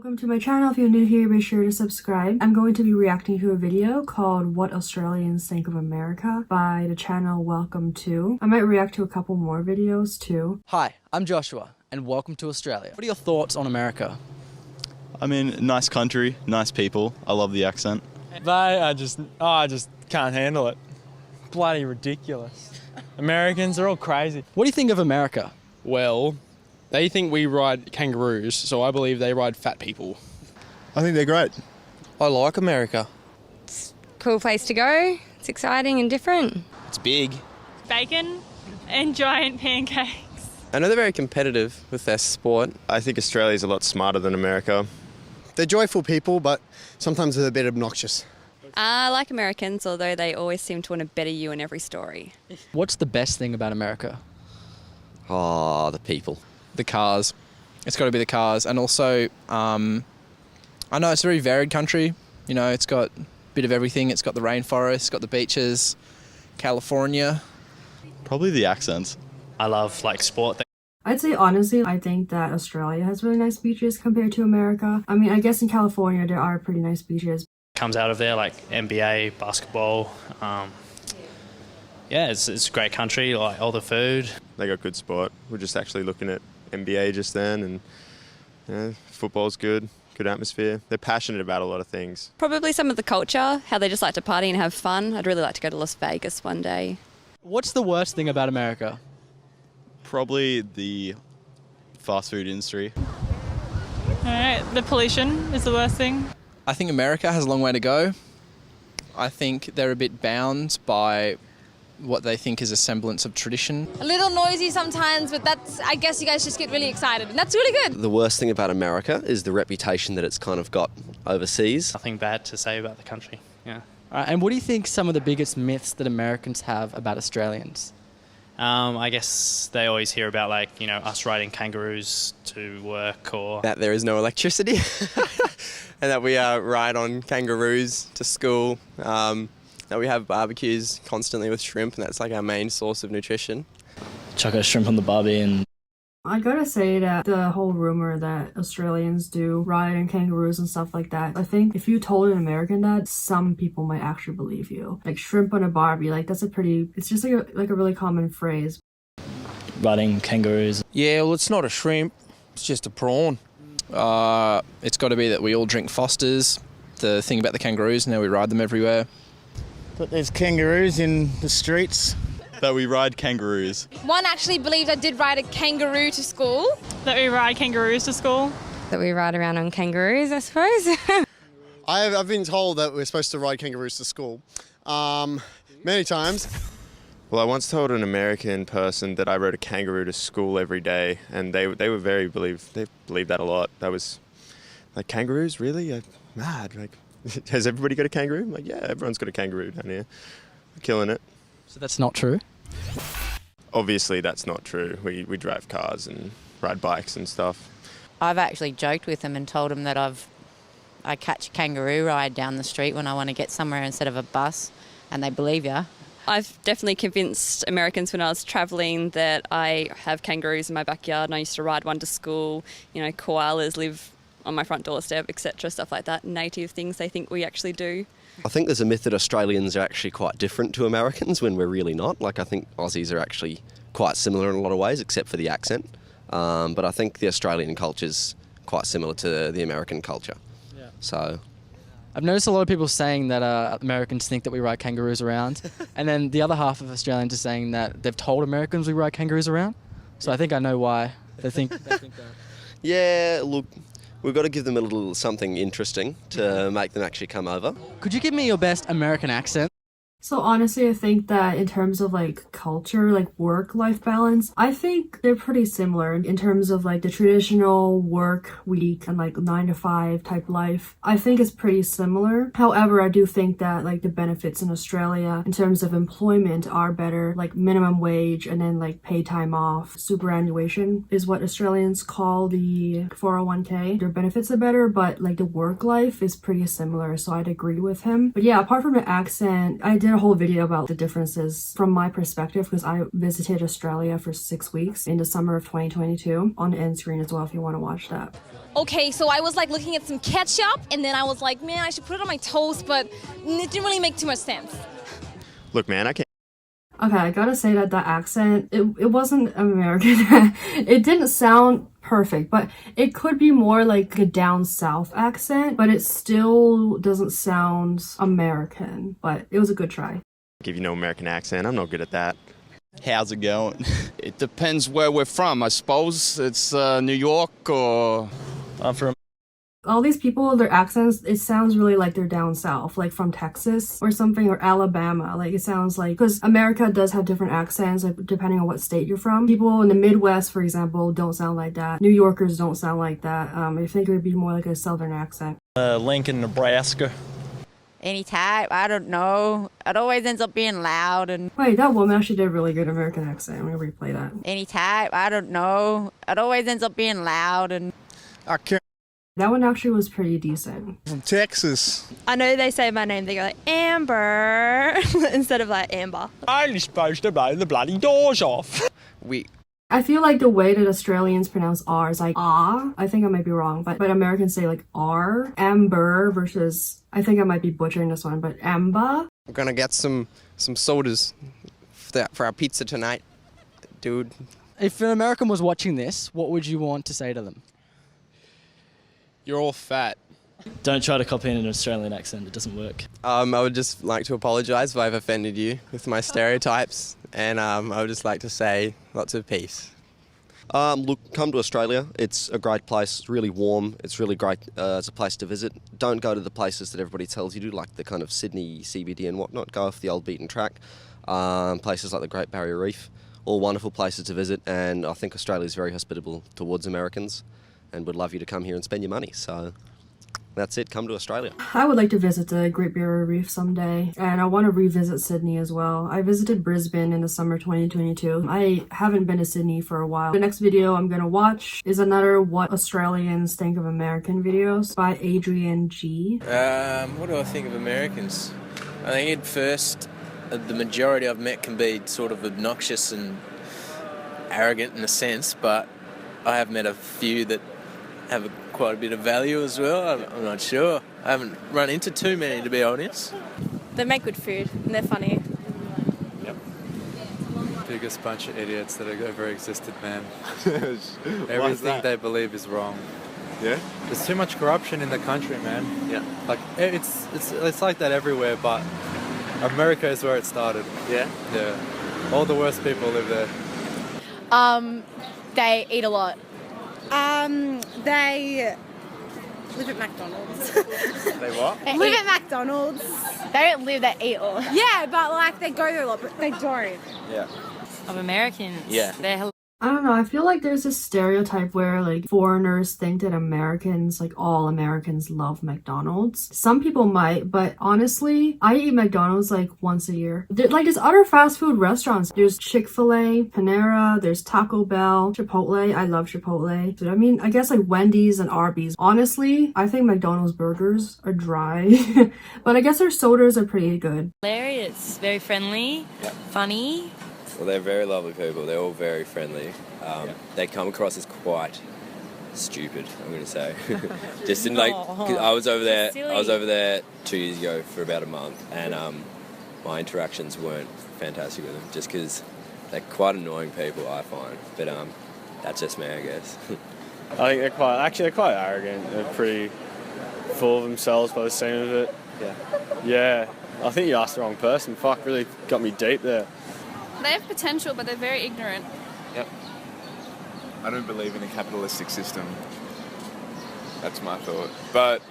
Welcome to my channel. If you're new here, be sure to subscribe. I'm going to be reacting to a video called What Australians Think of America by the channel Welcome To. I might react to a couple more videos too. Hi, I'm Joshua and welcome to Australia. What are your thoughts on America? I mean, nice country, nice people. I love the accent. I just can't handle it. Bloody ridiculous. Americans are all crazy. What do you think of America? Well, they think we ride kangaroos, so I believe they ride fat people. I think they're great. I like America. Cool place to go. It's exciting and different. It's big. Bacon and giant pancakes. I know they're very competitive with their sport. I think Australia's a lot smarter than America. They're joyful people, but sometimes they're a bit obnoxious. I like Americans, although they always seem to want to better you in every story. What's the best thing about America? Oh, the people. The cars. It's got to be the cars. And also, I know it's a very varied country. You know, it's got a bit of everything. It's got the rainforest, it's got the beaches, California. Probably the accents. I love sport. I'd say honestly, I think that Australia has really nice beaches compared to America. I mean, I guess in California there are pretty nice beaches. Comes out of there like NBA, basketball. Yeah, it's a great country, like all the food. They got good sport. We're just actually looking at NBA just then, and football's good atmosphere. They're passionate about a lot of things. Probably some of the culture, how they just like to party and have fun. I'd really like to go to Las Vegas one day. What's the worst thing about America? Probably the fast food industry. Alright, the pollution is the worst thing. I think America has a long way to go. I think they're a bit bound by what they think is a semblance of tradition. A little noisy sometimes, but I guess you guys just get really excited, and that's really good. The worst thing about America is the reputation that it's kind of got overseas. Nothing bad to say about the country, yeah. And what do you think some of the biggest myths that Americans have about Australians? I guess they always hear about us riding kangaroos to work, or That there is no electricity and that we ride on kangaroos to school. That we have barbecues constantly with shrimp, and that's like our main source of nutrition. Chuck a shrimp on the barbie and... I gotta say that the whole rumor that Australians do ride in kangaroos and stuff like that, I think if you told an American that, some people might actually believe you. Like shrimp on a barbie, that's it's just like a really common phrase. Riding kangaroos. Yeah, well, it's not a shrimp, it's just a prawn. It's got to be that we all drink Fosters. The thing about the kangaroos, now we ride them everywhere. But there's kangaroos in the streets. That we ride kangaroos. One actually believed I did ride a kangaroo to school. That we ride kangaroos to school. That we ride around on kangaroos, I suppose. I've been told that we're supposed to ride kangaroos to school many times. Well, I once told an American person that I rode a kangaroo to school every day, and they were they believed that a lot. That was like, kangaroos, really? Mad. Like, has everybody got a kangaroo? I'm like, yeah, everyone's got a kangaroo down here. We're killing it. So that's not true? Obviously, that's not true. We drive cars and ride bikes and stuff. I've actually joked with them and told them that I catch a kangaroo ride down the street when I want to get somewhere instead of a bus, and they believe you. I've definitely convinced Americans when I was travelling that I have kangaroos in my backyard and I used to ride one to school. You know, koalas live on my front doorstep, etc., stuff like that. Native things they think we actually do. I think there's a myth that Australians are actually quite different to Americans when we're really not. Like, I think Aussies are actually quite similar in a lot of ways, except for the accent. But I think the Australian culture's quite similar to the American culture. Yeah. So I've noticed a lot of people saying that Americans think that we ride kangaroos around, and then the other half of Australians are saying that they've told Americans we ride kangaroos around. So I think I know why they think that. yeah, look, we've got to give them a little something interesting to make them actually come over. Could you give me your best American accent? So honestly, I think that in terms of culture, work-life balance, I think they're pretty similar in terms of the traditional work week and 9 to 5 type life. I think it's pretty similar. However, I do think that the benefits in Australia in terms of employment are better, minimum wage and then paid time off. Superannuation is what Australians call the 401k. Their benefits are better, but the work life is pretty similar, so I'd agree with him. But yeah, apart from the accent, I did a whole video about the differences from my perspective because I visited Australia for 6 weeks in the summer of 2022 on the end screen as well if you want to watch that. Okay, so I was like looking at some ketchup and then I was like, man, I should put it on my toast, but it didn't really make too much sense. Look, man, I can't. Okay, I gotta say that accent, it wasn't American. It didn't sound perfect, but it could be more like a down south accent, but it still doesn't sound American, but it was a good try. Give you no American accent. I'm not good at that. How's it going? It depends where we're from. I suppose it's New York or... I'm from... All these people, their accents, it sounds really like they're down south, like from Texas or something, or Alabama. Like it sounds like, because America does have different accents, like depending on what state you're from. People in the Midwest, for example, don't sound like that. New Yorkers don't sound like that. I think it would be more like a southern accent. Lincoln, Nebraska. Any type, I don't know. It always ends up being loud and... Wait, that woman actually did a really good American accent. I'm gonna replay that. Any type, I don't know. It always ends up being loud and... I can't... That one actually was pretty decent. From Texas. I know they say my name, they go like Amber instead of like Amber. I'm supposed to blow the bloody doors off. I feel like the way that Australians pronounce R is like ah. I think I might be wrong, but Americans say like R, amber versus, I think I might be butchering this one, but amber. We're gonna get some sodas for our pizza tonight, dude. If an American was watching this, what would you want to say to them? You're all fat. Don't try to copy in an Australian accent, it doesn't work. I would just like to apologise if I've offended you with my stereotypes, and I would just like to say lots of peace. Look, come to Australia. It's a great place. It's really warm. It's really great as a place to visit. Don't go to the places that everybody tells you to, like the kind of Sydney CBD and whatnot. Go off the old beaten track. Places like the Great Barrier Reef, all wonderful places to visit, and I think Australia is very hospitable towards Americans and would love you to come here and spend your money. So that's it. Come to Australia. I would like to visit the Great Barrier Reef someday, and I want to revisit Sydney as well. I visited Brisbane in the summer 2022. I haven't been to Sydney for a while. The next video I'm gonna watch is another What Australians Think of American videos by Adrian G. What do I think of Americans? I think at first, the majority I've met can be sort of obnoxious and arrogant in a sense, but I have met a few that have quite a bit of value as well. I'm not sure. I haven't run into too many, to be honest. They make good food and they're funny. Yep. Biggest bunch of idiots that have ever existed, man. Everything they believe is wrong. Yeah? There's too much corruption in the country, man. Yeah. Like it's like that everywhere, but America is where it started. Yeah? Yeah. All the worst people live there. They eat a lot. They live at McDonald's. They what? They live at McDonald's. They don't live, they eat a lot. Yeah, but like they go there a lot, but they don't. Yeah. Of Americans. Yeah. They're I don't know, I feel like there's this stereotype where like foreigners think that Americans, like all Americans love McDonald's. Some people might, but honestly, I eat McDonald's like once a year. There's other fast food restaurants. There's Chick-fil-A, Panera, there's Taco Bell, Chipotle. I love Chipotle. So, I mean, I guess like Wendy's and Arby's. Honestly, I think McDonald's burgers are dry, but I guess their sodas are pretty good. hilarious, very friendly, funny. Well, they're very lovely people. They're all very friendly. They come across as quite stupid, I'm going to say. Just in like, 'cause I was over there 2 years ago for about a month, and my interactions weren't fantastic with them, just because they're quite annoying people, I find. But that's just me, I guess. I think they're quite arrogant. They're pretty full of themselves by the seam of it. Yeah. I think you asked the wrong person. Fuck, really got me deep there. They have potential, but they're very ignorant. Yep. I don't believe in a capitalistic system. That's my thought. But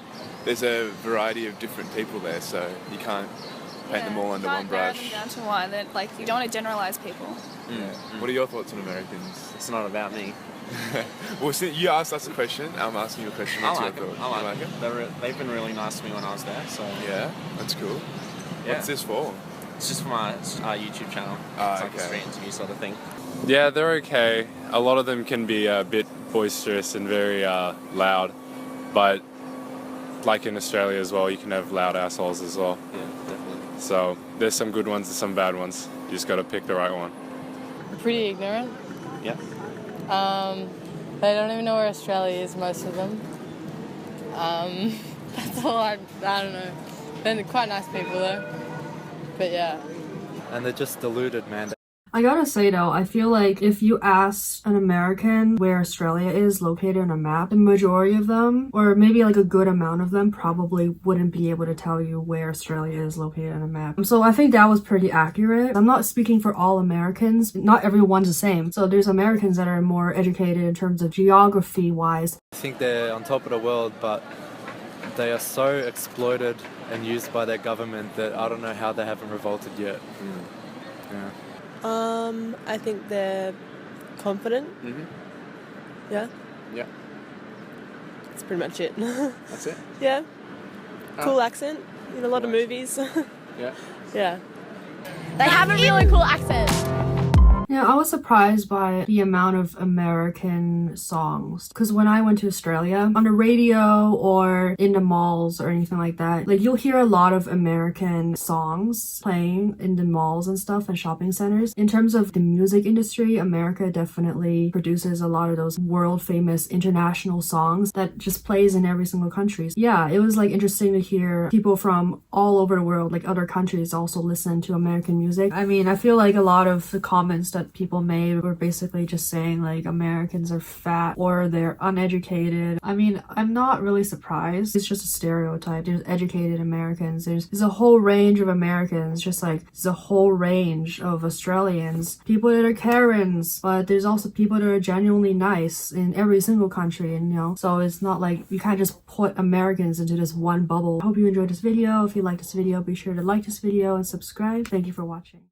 there's a variety of different people there, so you can't paint them all under one brush. You can't down to one. They're, like, you don't want to generalise people. What are your thoughts on Americans? It's not about me. Well, since you asked us a question, I'm asking you a question. What's your thought? I like it. They've been really nice to me when I was there. So Yeah, that's cool. Yeah. What's this for? It's just for my YouTube channel. It's like a street interview sort of thing. Yeah, they're okay. A lot of them can be a bit boisterous and very loud, but like in Australia as well, you can have loud assholes as well. Yeah, definitely. So there's some good ones and some bad ones. You just got to pick the right one. Pretty ignorant. Yeah. They don't even know where Australia is, most of them. That's all I don't know. They're quite nice people though. But yeah. And they're just deluded, man. I gotta say though, I feel like if you ask an American where Australia is located on a map, the majority of them, or maybe like a good amount of them, probably wouldn't be able to tell you where Australia is located on a map. So I think that was pretty accurate. I'm not speaking for all Americans. Not everyone's the same. So there's Americans that are more educated in terms of geography wise. I think they're on top of the world, but they are so exploited and used by their government that I don't know how they haven't revolted yet. Yeah. I think they're confident. Yeah, Yeah. that's pretty much it. That's it? Yeah. Cool accent in a lot of movies. Yeah. Yeah. They have a really cool accent. Yeah, I was surprised by the amount of American songs. Because when I went to Australia, on the radio or in the malls or anything like that, like you'll hear a lot of American songs playing in the malls and stuff and shopping centers. In terms of the music industry, America definitely produces a lot of those world famous international songs that just plays in every single country. Yeah, it was like interesting to hear people from all over the world, like other countries, also listen to American music. I mean, I feel like a lot of the comments that people made were basically just saying like Americans are fat or they're uneducated. I mean, I'm not really surprised. It's just a stereotype. There's educated Americans. There's a whole range of Americans, just like there's a whole range of Australians. People that are Karens, but there's also people that are genuinely nice in every single country, and you know, so it's not like you can't just put Americans into this one bubble. I hope you enjoyed this video. If you like this video, be sure to like this video and subscribe. Thank you for watching.